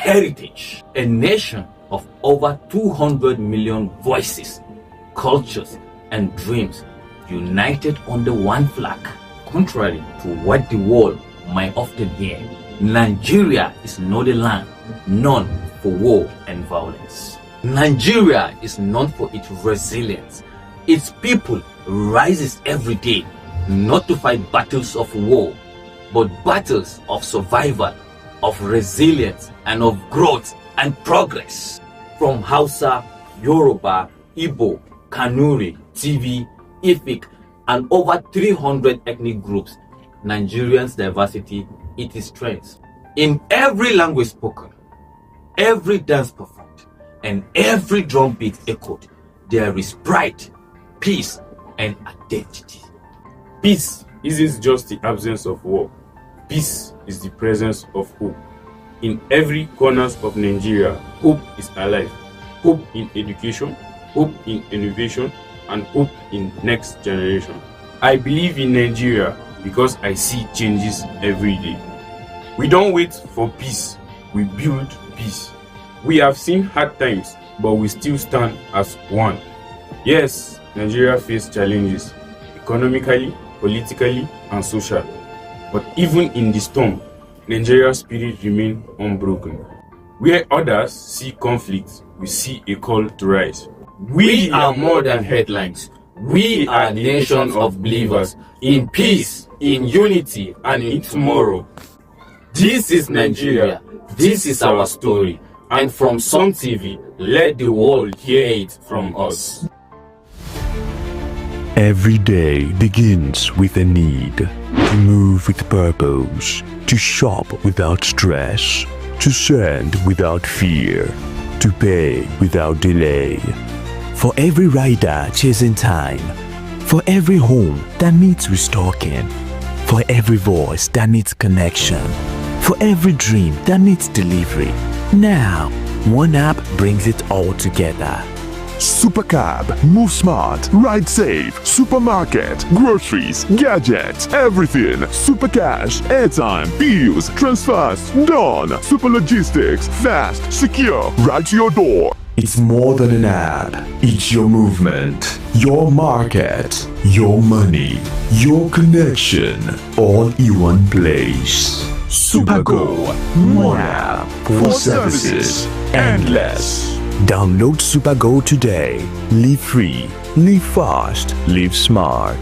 heritage, a nation of over 200 million voices, cultures, and dreams united under one flag. Contrary to what the world might often hear, Nigeria is not a land known for war and violence. Nigeria is known for its resilience. Its people rises every day not to fight battles of war, but battles of survival, of resilience, and of growth and progress. From Hausa, Yoruba, Igbo, Kanuri, TV, Efik, and over 300 ethnic groups, Nigerians' diversity is its strength. In every language spoken, every dance performed, and every drum beat echoed, there is pride, peace, and identity. Peace isn't just the absence of war. Peace is the presence of hope. In every corner of Nigeria, hope is alive. Hope in education, hope in innovation, and hope in next generation. I believe in Nigeria because I see changes every day. We don't wait for peace, we build peace. We have seen hard times, but we still stand as one. Yes, Nigeria faces challenges, economically, politically, and socially. But even in the storm, Nigeria's spirit remains unbroken. Where others see conflict, we see a call to rise. We are more than headlines. We are a nation of believers in peace, in unity, and in tomorrow. This is Nigeria. This is our story. And from Som TV, let the world hear it from us. Every day begins with a need to move with purpose, to shop without stress, to send without fear, to pay without delay. For every rider chasing time, for every home that needs restocking, for every voice that needs connection, for every dream that needs delivery. Now, one app brings it all together. Supercab, move smart, ride safe, supermarket, groceries, gadgets, everything. Supercash, airtime, bills, transfers, done. Super logistics, fast, secure, right to your door. It's more than an app. It's your movement, your market, your money, your connection, all in one place. Supergo, one app for services endless. Download Supergo today. Live free, live fast, live smart.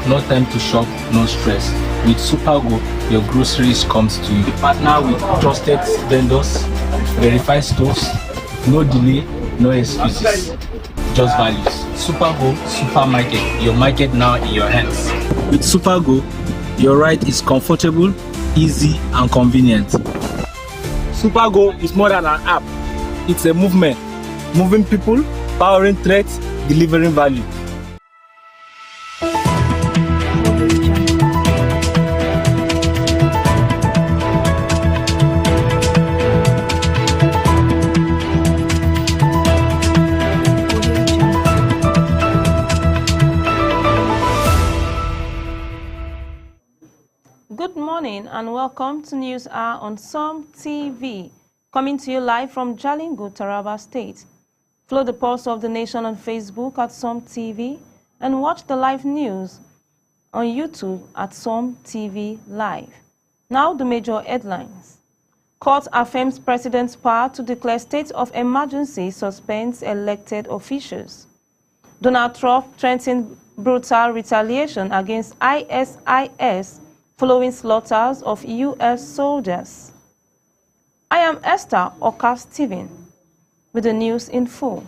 No time to shop, no stress. With Supergo, your groceries comes to you. We partner with trusted vendors, verified stores, no delay, no excuses, just values. Supergo Supermarket, your market now in your hands. With Supergo, your ride is comfortable, easy, and convenient. Supergo is more than an app. It's a movement, moving people, powering threats, delivering value. Good morning and welcome to News Hour on Som TV, coming to you live from Jalingo, Taraba State. Follow the pulse of the nation on Facebook at Som TV and watch the live news on YouTube at Som TV Live. Now the major headlines. Court affirms President's power to declare state of emergency, suspends elected officials. Donald Trump threatened brutal retaliation against ISIS following slaughters of U.S. soldiers. I am Esther Oka-Steven with the news in full.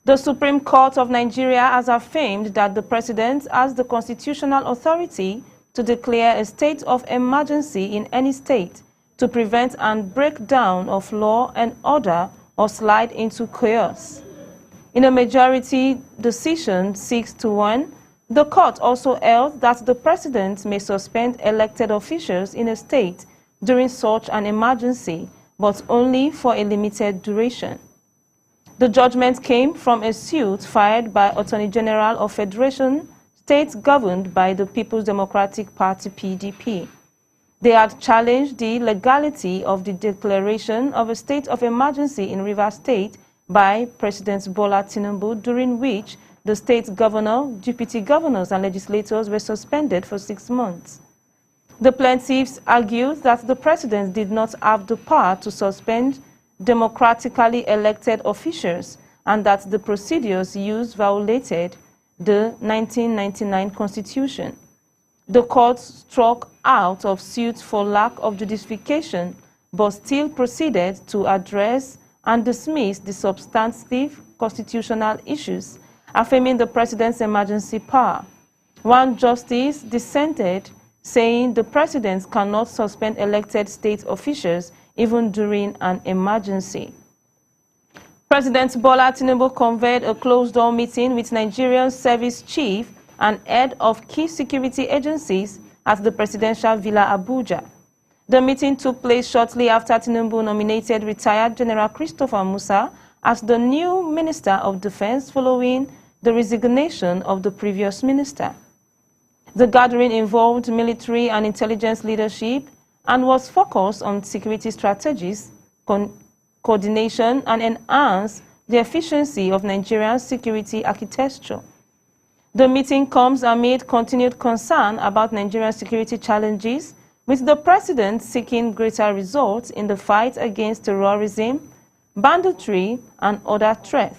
The Supreme Court of Nigeria has affirmed that the President has the constitutional authority to declare a state of emergency in any state to prevent and breakdown of law and order or slide into chaos. In a majority decision 6-1, the court also held that the President may suspend elected officials in a state during such an emergency, but only for a limited duration. The judgment came from a suit filed by Attorney General of Federation states governed by the People's Democratic Party (PDP. They had challenged the legality of the declaration of a state of emergency in Rivers State by President Bola Tinubu, during which the state governor, deputy governors, and legislators were suspended for 6 months. The plaintiffs argued that the president did not have the power to suspend democratically elected officials and that the procedures used violated the 1999 Constitution. The court struck out of suit for lack of justification, but still proceeded to address and dismiss the substantive constitutional issues, affirming the president's emergency power. One justice dissented, saying the president cannot suspend elected state officials even during an emergency. President Bola Tinubu convened a closed-door meeting with Nigerian service chief and head of key security agencies at the Presidential Villa Abuja. The meeting took place shortly after Tinubu nominated retired General Christopher Musa as the new Minister of Defense following the resignation of the previous minister. The gathering involved military and intelligence leadership and was focused on security strategies, coordination, and enhance the efficiency of Nigeria's security architecture. The meeting comes amid continued concern about Nigeria's security challenges, with the president seeking greater results in the fight against terrorism, banditry, and other threats.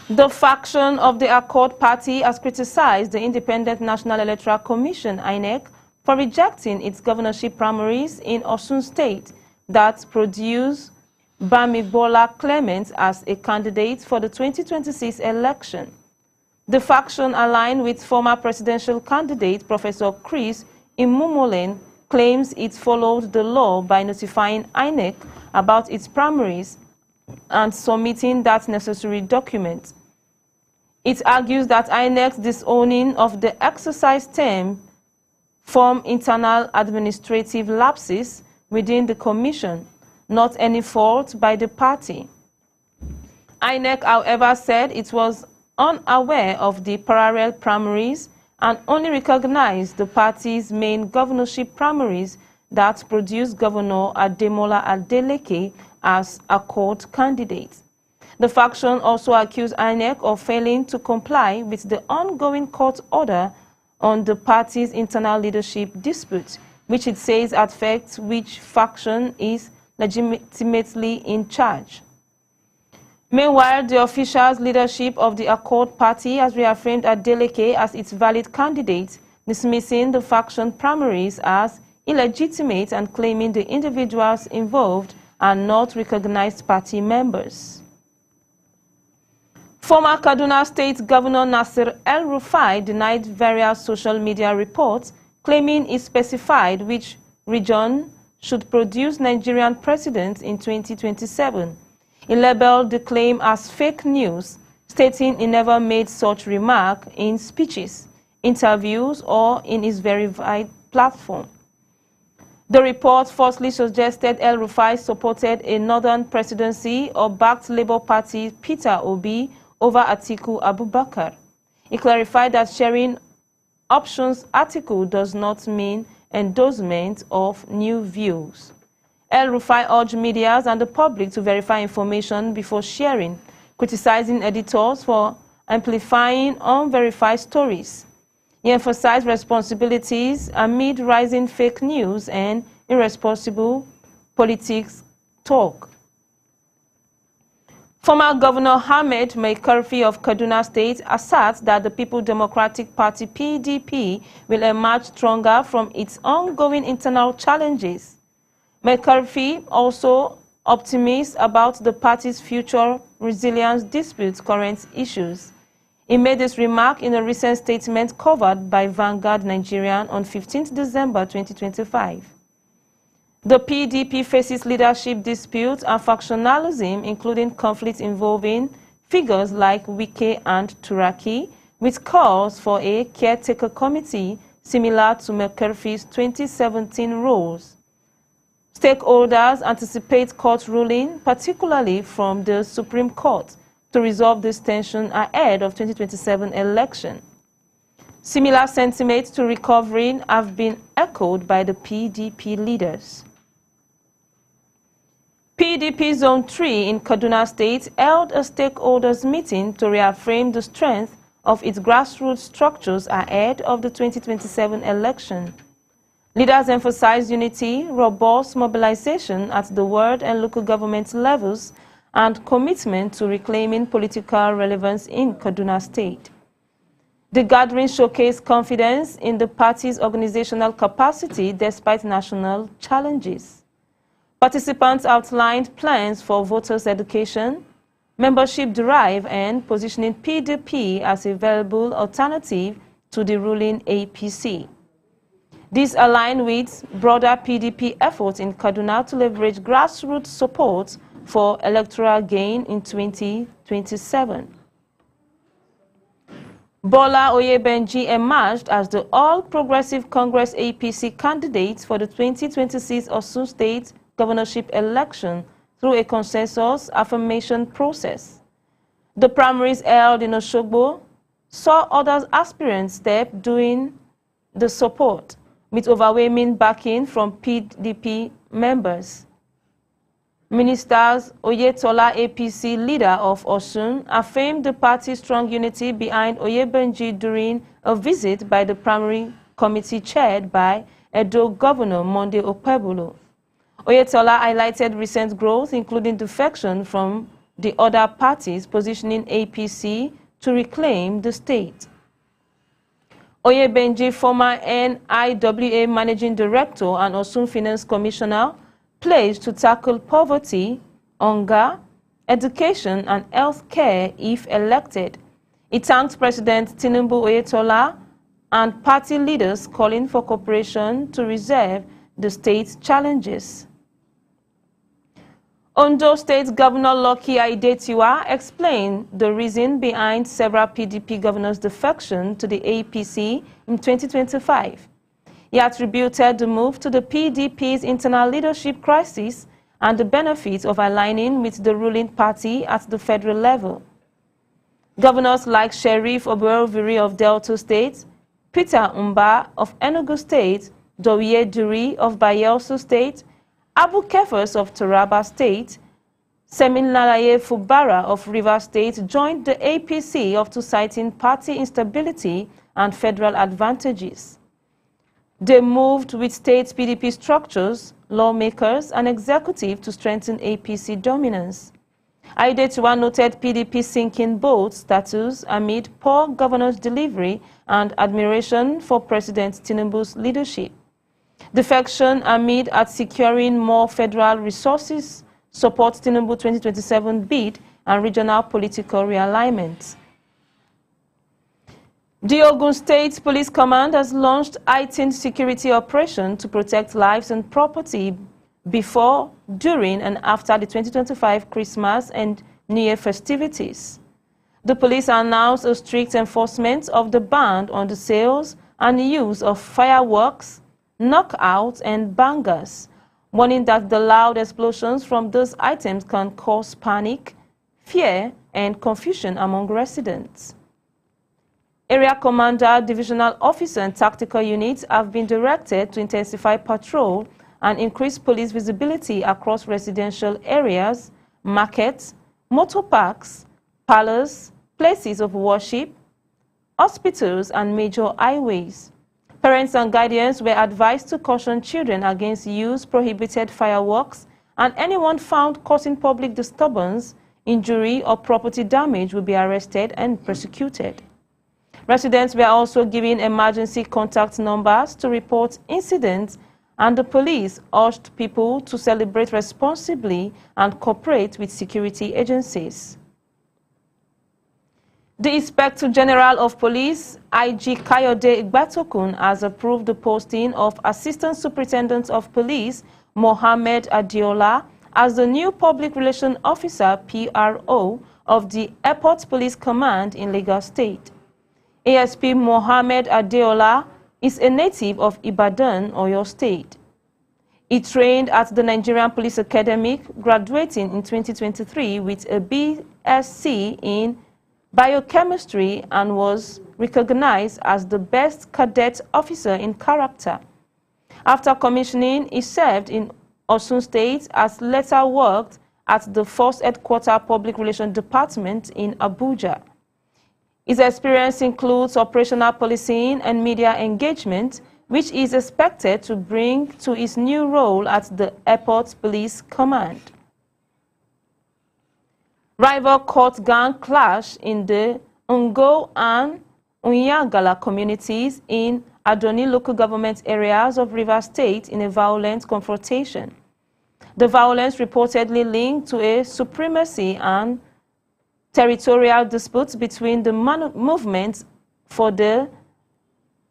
The faction of the Accord Party has criticized the Independent National Electoral Commission, INEC, for rejecting its governorship primaries in Osun State that produced Bamibola Clement as a candidate for the 2026 election. The faction, aligned with former presidential candidate Professor Chris Imumolen, claims it followed the law by notifying INEC about its primaries and submitting that necessary document. It argues that INEC's disowning of the exercise term form internal administrative lapses within the commission, not any fault by the party. INEC, however, said it was unaware of the parallel primaries and only recognized the party's main governorship primaries that produced Governor Ademola Adeleke as Accord candidate. The faction also accused INEC of failing to comply with the ongoing court order on the party's internal leadership dispute, which it says affects which faction is legitimately in charge. Meanwhile, the official leadership of the Accord Party has reaffirmed Adeleke as its valid candidate, dismissing the faction primaries as illegitimate and claiming the individuals involved are not recognized party members. Former Kaduna State Governor Nasir El-Rufai denied various social media reports claiming he specified which region should produce Nigerian president in 2027. He labeled the claim as fake news, stating he never made such remark in speeches, interviews, or in his verified platform. The report falsely suggested El-Rufai supported a northern presidency or backed Labour Party Peter Obi over Atiku Abubakar. He clarified that sharing options article does not mean endorsement of new views. El-Rufai urged media and the public to verify information before sharing, criticizing editors for amplifying unverified stories. He emphasized responsibilities amid rising fake news and irresponsible politics talk. Former Governor Ahmed Makarfi of Kaduna State asserts that the People's Democratic Party (PDP) will emerge stronger from its ongoing internal challenges. Makarfi also optimistic about the party's future resilience disputes current issues. He made this remark in a recent statement covered by Vanguard Nigerian on 15 December 2025. The PDP faces leadership disputes and factionalism, including conflicts involving figures like Wike and Turaki, with calls for a caretaker committee similar to Makarfi's 2017 rules. Stakeholders anticipate court ruling, particularly from the Supreme Court, to resolve this tension ahead of 2027 election. Similar sentiments to recovery have been echoed by the PDP leaders. PDP Zone 3 in Kaduna State held a stakeholders meeting to reaffirm the strength of its grassroots structures ahead of the 2027 election. Leaders emphasized unity, robust mobilization at the ward and local government levels, and commitment to reclaiming political relevance in Kaduna State. The gathering showcased confidence in the party's organizational capacity despite national challenges. Participants outlined plans for voters' education, membership drive, and positioning PDP as a viable alternative to the ruling APC. This aligned with broader PDP efforts in Kaduna to leverage grassroots support for electoral gain in 2027. Bola Oyebenji emerged as the All Progressive Congress APC candidate for the 2026 Osun State governorship election through a consensus affirmation process. The primaries held in Osogbo saw other aspirants step doing the support, with overwhelming backing from PDP members. Ministers Oyetola, APC leader of Osun, affirmed the party's strong unity behind Oyebenji during a visit by the primary committee chaired by Edo Governor Monday Okpebholo. Oyetola highlighted recent growth, including defection from the other parties, positioning APC to reclaim the state. Oyebenji, former NIWA Managing Director and Osun Finance Commissioner, pledged to tackle poverty, hunger, education, and health care if elected. He thanked President Tinubu Oyetola and party leaders calling for cooperation to resolve the state's challenges. Ondo State Governor Lucky Aiyedatiwa explained the reason behind several PDP governors' defection to the APC in 2025. He attributed the move to the PDP's internal leadership crisis and the benefits of aligning with the ruling party at the federal level. Governors like Sheriff Oboreviri of Delta State, Peter Umba of Enugu State, Dowie Duri of Bayelsa State, Abu Kefas of Taraba State, Seminalaye Fubara of Rivers State joined the APC after citing party instability and federal advantages. They moved with state PDP structures, lawmakers, and executive to strengthen APC dominance. Aiyedatiwa noted PDP sinking boat status amid poor governance delivery and admiration for President Tinubu's leadership. Defection amid at securing more federal resources supports Tinubu 2027 bid and regional political realignment. The Ogun State Police Command has launched heightened security operation to protect lives and property before, during, and after the 2025 Christmas and New Year festivities. The police announced a strict enforcement of the ban on the sales and use of fireworks, knockouts, and bangers, warning that the loud explosions from those items can cause panic, fear, and confusion among residents. Area Commander, Divisional Officer, and Tactical Units have been directed to intensify patrol and increase police visibility across residential areas, markets, motor parks, parlors, places of worship, hospitals, and major highways. Parents and guardians were advised to caution children against use prohibited fireworks, and anyone found causing public disturbance, injury, or property damage will be arrested and prosecuted. Residents were also given emergency contact numbers to report incidents, and the police urged people to celebrate responsibly and cooperate with security agencies. The Inspector General of Police, IG Kayode Igbatokun, has approved the posting of Assistant Superintendent of Police, Mohammed Adeola, as the new Public Relations Officer, PRO, of the Airport Police Command in Lagos State. ASP Mohammed Adeola is a native of Ibadan, Oyo State. He trained at the Nigerian Police Academy, graduating in 2023 with a BSc in biochemistry and was recognized as the best cadet officer in character. After commissioning, he served in Osun State, as later worked at the Force Headquarters Public Relations Department in Abuja. His experience includes operational policing and media engagement, which is expected to bring to his new role at the Airport Police Command. Rival court gang clash in the Ngo and Unyagala communities in Adoni local government areas of Rivers State in a violent confrontation. The violence reportedly linked to a supremacy and territorial disputes between the movements for the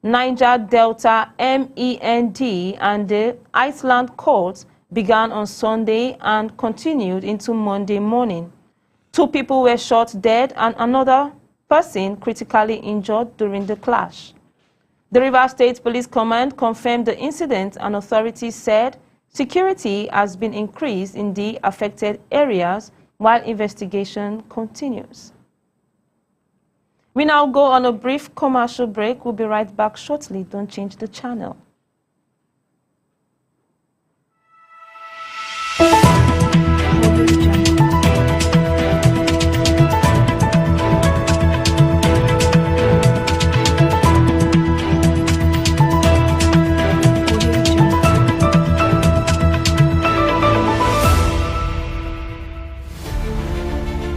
Niger Delta MEND and the Iceland court began on Sunday and continued into Monday morning. 2 people were shot dead and another person critically injured during the clash. The Rivers State Police Command confirmed the incident and authorities said security has been increased in the affected areas while investigation continues. We now go on a brief commercial break. We'll be right back shortly. Don't change the channel.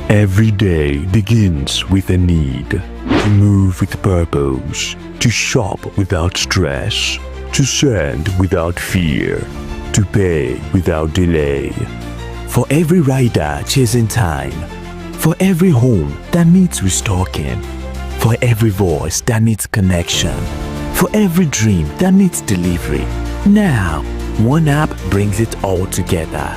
Every day begins with a need to move with purpose, to shop without stress, to send without fear, to pay without delay. For every rider chasing time, for every home that needs restocking, for every voice that needs connection, for every dream that needs delivery. Now, one app brings it all together.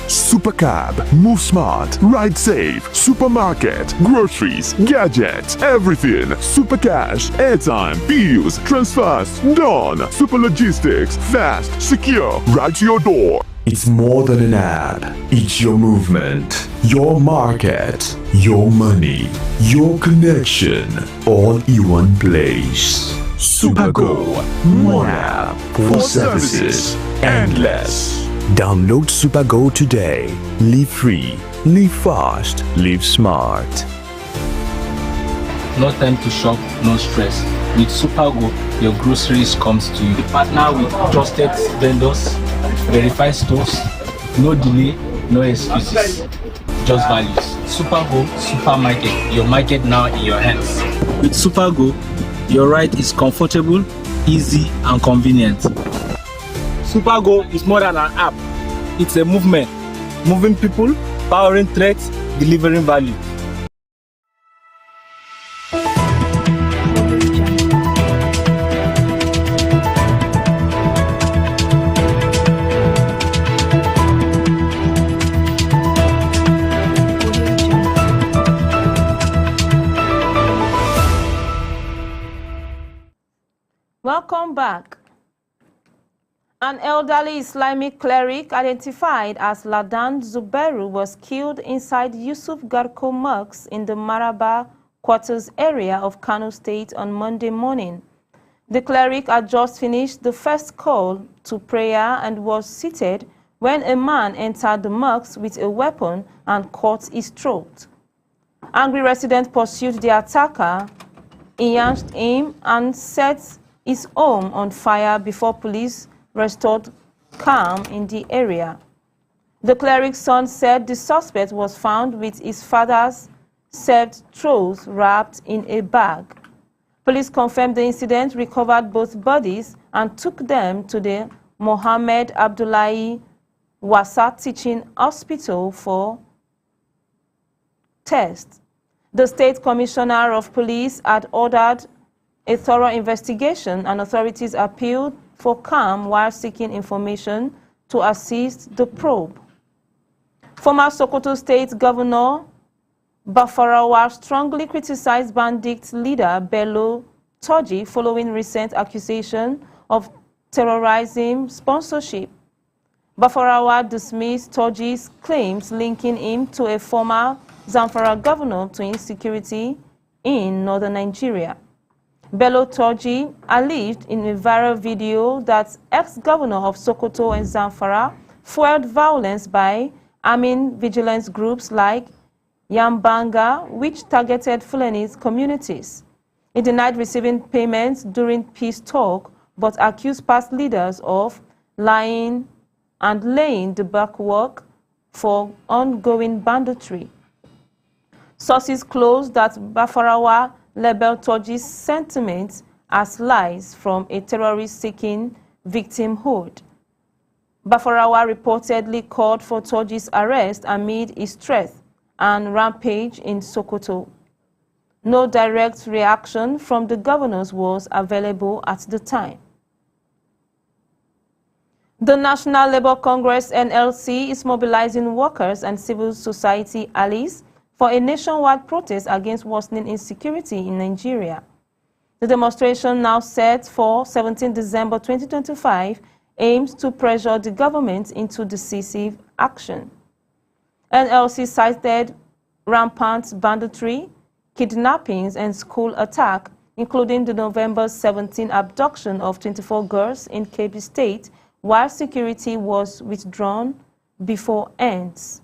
Supercab, move smart, ride safe, supermarket, groceries, gadgets, everything. Supercash, airtime, bills, transfers, done. Super logistics, fast, secure, right to your door. It's more than an app. It's your movement, your market, your money, your connection, all in one place. Supergo, one app for services endless. Download Supergo today. Live free, live fast, live smart. No time to shop, no stress. With Supergo, your groceries comes to you. We partner with trusted vendors, verified stores, no delay, no excuses, just values. Supergo Supermarket, your market now in your hands. With Supergo, your ride is comfortable, easy, and convenient. Supergo is more than an app. It's a movement, moving people, powering trade, delivering value. Welcome back. An elderly Islamic cleric identified as Ladan Zubairu was killed inside Yusuf Garko Mosque in the Maraba Quarters area of Kano State on Monday morning. The cleric had just finished the first call to prayer and was seated when a man entered the mosque with a weapon and cut his throat. Angry residents pursued the attacker, lynched him, and set his home on fire before police restored calm in the area. The cleric's son said the suspect was found with his father's severed throat wrapped in a bag. Police confirmed the incident, recovered both bodies, and took them to the Mohammed Abdullahi Wasa Teaching Hospital for tests. The State Commissioner of Police had ordered a thorough investigation, and authorities appealed for calm while seeking information to assist the probe. Former Sokoto State Governor Bafarawa strongly criticized bandit leader Bello Turji following recent accusation of terrorism sponsorship. Bafarawa dismissed Turji's claims linking him to a former Zamfara governor to insecurity in northern Nigeria. Bello Turji alleged in a viral video that ex-governor of Sokoto and Zamfara fueled violence by arming vigilance groups like Yambanga, which targeted Fulani communities. He denied receiving payments during peace talk, but accused past leaders of lying and laying the backwork for ongoing banditry. Sources close that Bafarawa labeled Turji's sentiments as lies from a terrorist seeking victimhood. Bafarawa reportedly called for Turji's arrest amid his threat and rampage in Sokoto. No direct reaction from the governors was available at the time. The National Labour Congress (NLC) is mobilizing workers and civil society allies for a nationwide protest against worsening insecurity in Nigeria. The demonstration, now set for 17 December 2025, aims to pressure the government into decisive action. NLC cited rampant banditry, kidnappings, and school attack, including the November 17 abduction of 24 girls in Kebbi State, while security was withdrawn before ends.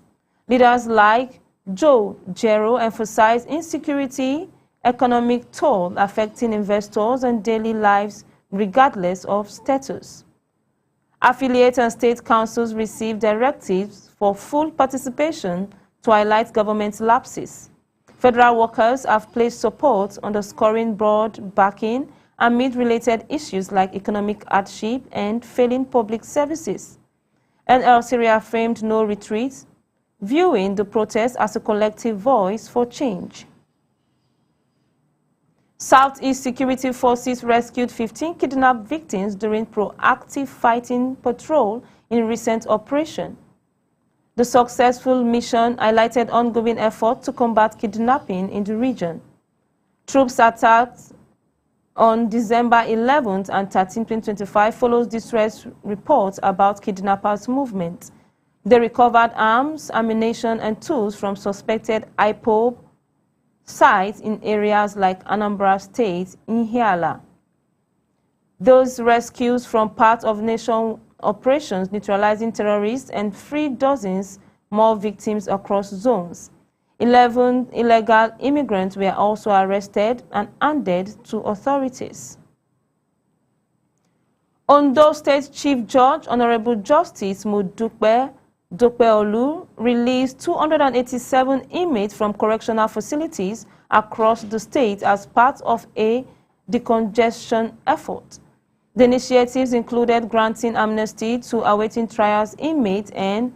Leaders like Joe Jero emphasized insecurity, economic toll affecting investors and daily lives regardless of status. Affiliate and state councils received directives for full participation to highlight government lapses. Federal workers have placed support, underscoring broad backing amid related issues like economic hardship and failing public services. NLC reaffirmed no retreat, viewing the protest as a collective voice for change. Southeast Security Forces rescued 15 kidnapped victims during proactive fighting patrol in recent operation. The successful mission highlighted ongoing effort to combat kidnapping in the region. Troops attacked on December 11th and 13, 2025 follows distress reports about kidnappers' movement. They recovered arms, ammunition, and tools from suspected IPOB sites in areas like Anambra State, Ihiala. Those rescues from part of nation operations neutralizing terrorists and freed dozens more victims across zones. 11 illegal immigrants were also arrested and handed to authorities. Ondo State Chief Judge, Honorable Justice Modupe Dopeolu, released 287 inmates from correctional facilities across the state as part of a decongestion effort. The initiatives included granting amnesty to awaiting trials inmates and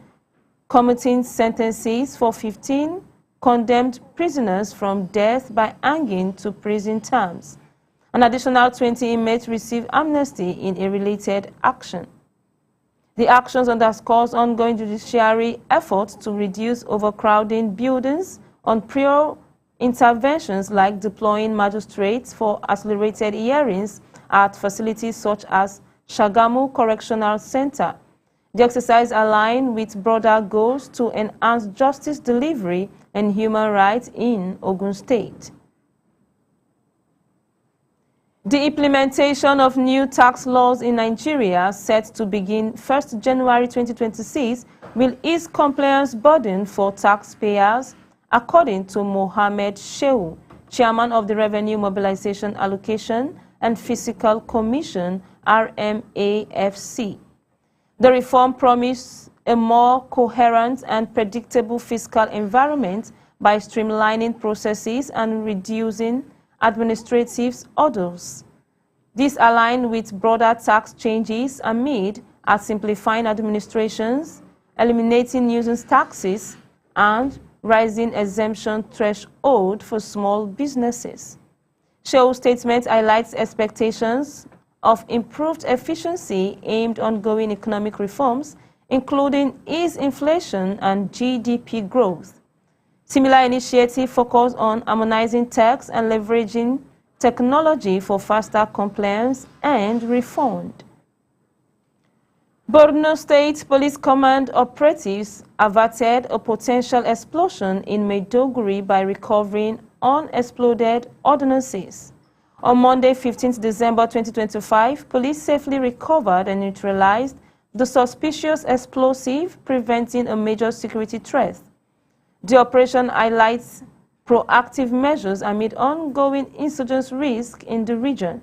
commuting sentences for 15 condemned prisoners from death by hanging to prison terms. An additional 20 inmates received amnesty in a related action. The actions underscores ongoing judiciary efforts to reduce overcrowding buildings on prior interventions like deploying magistrates for accelerated hearings at facilities such as Shagamu Correctional Center. The exercise aligned with broader goals to enhance justice delivery and human rights in Ogun State. The implementation of new tax laws in Nigeria, set to begin 1st January 2026, will ease compliance burden for taxpayers, according to Mohammed Shehu, chairman of the Revenue Mobilization Allocation and Fiscal Commission, RMAFC. The reform promised a more coherent and predictable fiscal environment by streamlining processes and reducing administrative hurdles. This aligned with broader tax changes amid at simplifying administrations, eliminating nuisance taxes, and rising exemption threshold for small businesses. Show's statement highlights expectations of improved efficiency aimed on ongoing economic reforms, including ease inflation and GDP growth. Similar initiatives focus on harmonizing tax and leveraging technology for faster compliance and refund. Borno State Police Command operatives averted a potential explosion in Maiduguri by recovering unexploded ordnances. On Monday, 15th December 2025, police safely recovered and neutralized the suspicious explosive, preventing a major security threat. The operation highlights proactive measures amid ongoing insurgence risk in the region.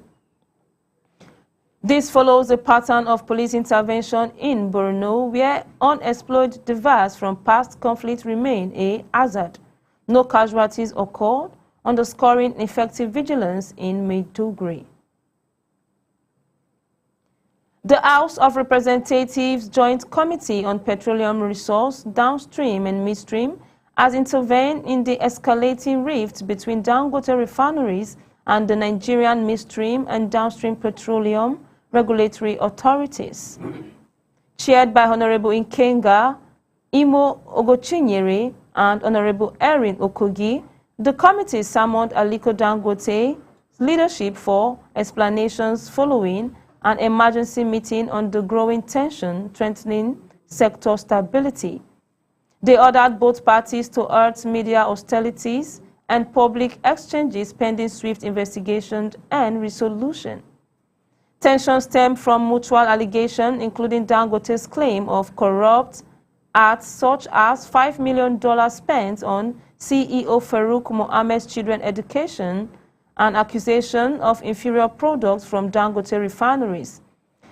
This follows a pattern of police intervention in Borno, where unexploded devices from past conflict remain a hazard. No casualties occurred, underscoring effective vigilance in Maiduguri. The House of Representatives Joint Committee on Petroleum Resource, Downstream and Midstream has intervened in the escalating rift between Dangote refineries and the Nigerian Midstream and Downstream Petroleum Regulatory Authorities. Chaired by Honorable Ikenga Imo Ogochinyere and Honorable Erin Okogi, the committee summoned Aliko Dangote's leadership for explanations following an emergency meeting on the growing tension threatening sector stability. They ordered both parties to halt media hostilities and public exchanges pending swift investigation and resolution. Tensions stem from mutual allegations, including Dangote's claim of corrupt acts such as $5 million spent on CEO Farouk Mohammed's children's education and accusation of inferior products from Dangote refineries.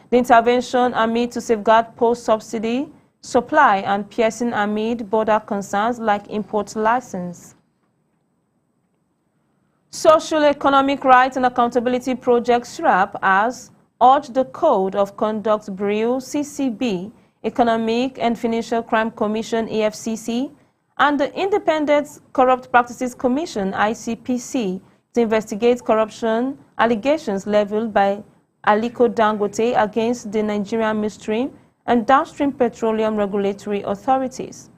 The intervention amid to safeguard post-subsidy supply and piercing amid border concerns like import license. Social Economic Rights and Accountability Project SRAP has urged the Code of Conduct Bureau CCB, Economic and Financial Crime Commission EFCC, and the Independent Corrupt Practices Commission ICPC to investigate corruption allegations leveled by Aliko Dangote against the Nigerian Midstream and Downstream Petroleum Regulatory Authorities.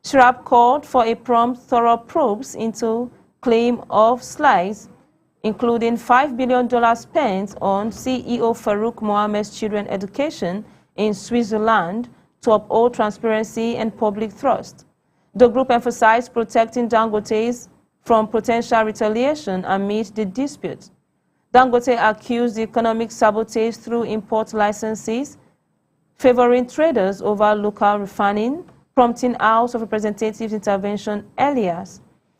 SRAP called for a prompt, thorough probes into claim of slides, including $5 billion spent on CEO Farouk Mohammed's children's education in Switzerland to uphold transparency and public trust. The group emphasized protecting Dangote's from potential retaliation amid the dispute. Dangote accused the economic sabotage through import licenses, favoring traders over local refining, prompting House of Representatives intervention earlier,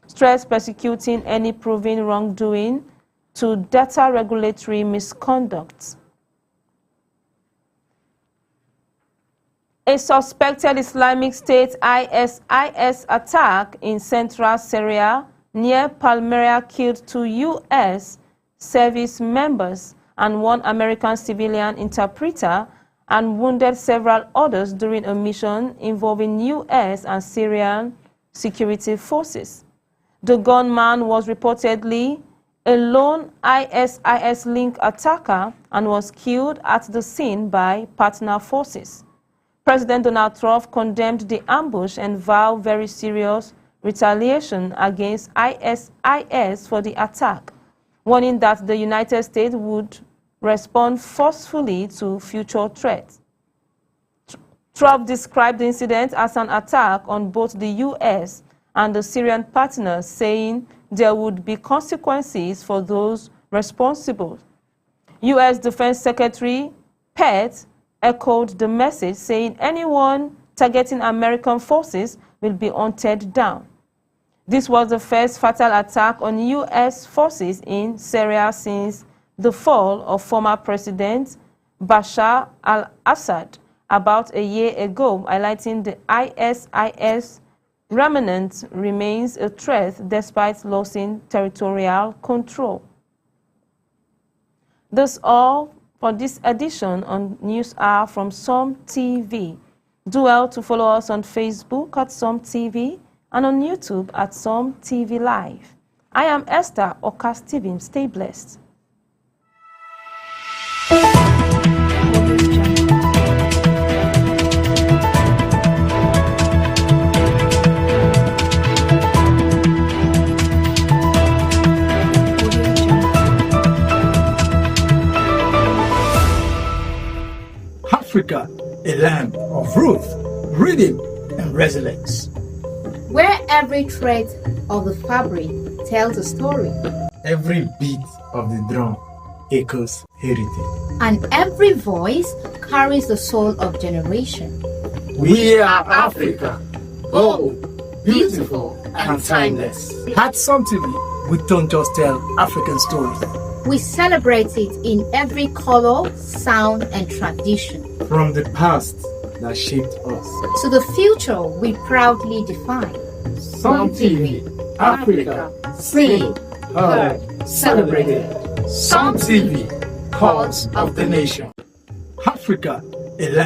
stress persecuting any proven wrongdoing to data regulatory misconduct. A suspected Islamic State ISIS attack in central Syria near Palmyra killed 2 U.S. service members and 1 American civilian interpreter and wounded several others during a mission involving U.S. and Syrian security forces. The gunman was reportedly a lone ISIS-linked attacker and was killed at the scene by partner forces. President Donald Trump condemned the ambush and vowed very serious retaliation against ISIS for the attack, warning that the United States would respond forcefully to future threats. Trump described the incident as an attack on both the U.S. and the Syrian partners, saying there would be consequences for those responsible. U.S. Defense Secretary Pete echoed the message, saying anyone targeting American forces will be hunted down. This was the first fatal attack on U.S. forces in Syria since the fall of former President Bashar al-Assad about a year ago, highlighting the ISIS remnant remains a threat despite losing territorial control. That's all for this edition on News Hour from Som TV. Do well to follow us on Facebook at Som TV and on YouTube at Som TV Live. I am Esther Oka-Stevens. Stay blessed. Africa, a land of growth, rhythm, and resilience. Where every thread of the fabric tells a story, Every beat of the drum echoes heritage. and every voice carries the soul of generation. We are Africa, bold, beautiful, and timeless. At Some TV, we don't just tell African stories. We celebrate it in every color, sound, and tradition. From the past that shaped us. To the future we proudly define. Some TV, Africa, seen, heard, celebrated. Some TV, cause of the nation. Africa, a land